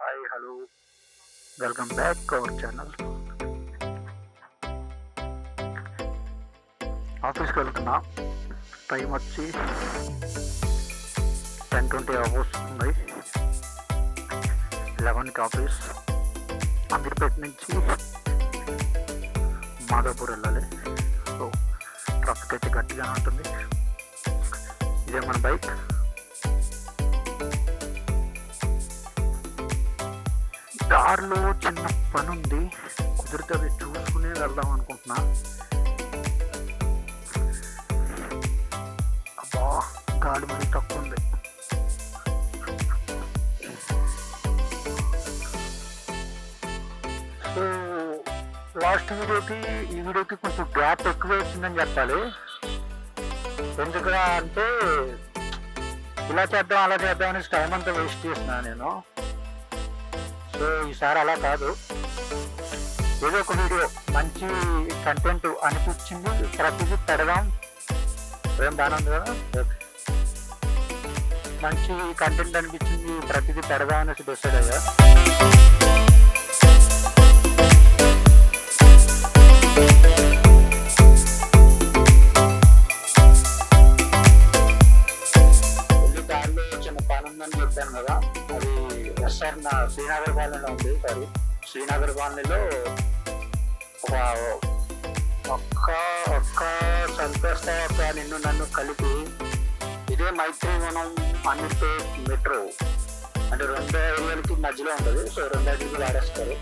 Hi hello welcome back our channel. ఆఫీస్కి వెళ్తున్నా. Time వచ్చి 10:20 అవర్స్ ఉంది. 11కి ఆఫీస్. అమీర్పేట నుంచి మాదాపూర్ వెళ్ళాలి. సో ట్రాఫిక్ అయితే గట్టిగా ఉంటుంది. ఇదే మన బైక్. దారిలో చిన్న పని ఉంది, కుదిరితే అది చూసుకునే వెళ్దాం అనుకుంటున్నా. అబ్బా గాలి మరి తక్కువ ఉంది. సో లాస్ట్ వీడియోకి ఈ వీడియోకి కొంచెం గ్యాప్ ఎక్కువ వచ్చిందని చెప్పాలి. ఎందుకురా అంటే ఇలా చేద్దాం అలా చేద్దాం అనేసి టైం అంతా వేస్ట్ చేస్తున్నాను నేను. సో ఈసారి అలా కాదు, ఏదో ఒక వీడియో మంచి కంటెంట్ అనిపించింది ప్రతిదీ పెడదాం. ఏం బాగానే ఉంది కదా, మంచి కంటెంట్ అనిపించింది ప్రతిదీ పెడదాం అనేసి డిసైడ్ అయ్యా. దారిలో చిన్న పని ఉందని చెప్పాను కదా, అది ఎస్ఆర్ శ్రీనగర్ కాలనీలో ఉంది. సారీ, శ్రీనగర్ కాలనీలో ఒక్క సంతోష నిన్ను నన్ను కలిపి ఇదే మైత్రివనం అమీర్పేట్ మెట్రో అంటే 2 ఏరియాలకి మధ్యలో ఉంటుంది. సో 2 ఏరియాలకి వాడేస్తారు.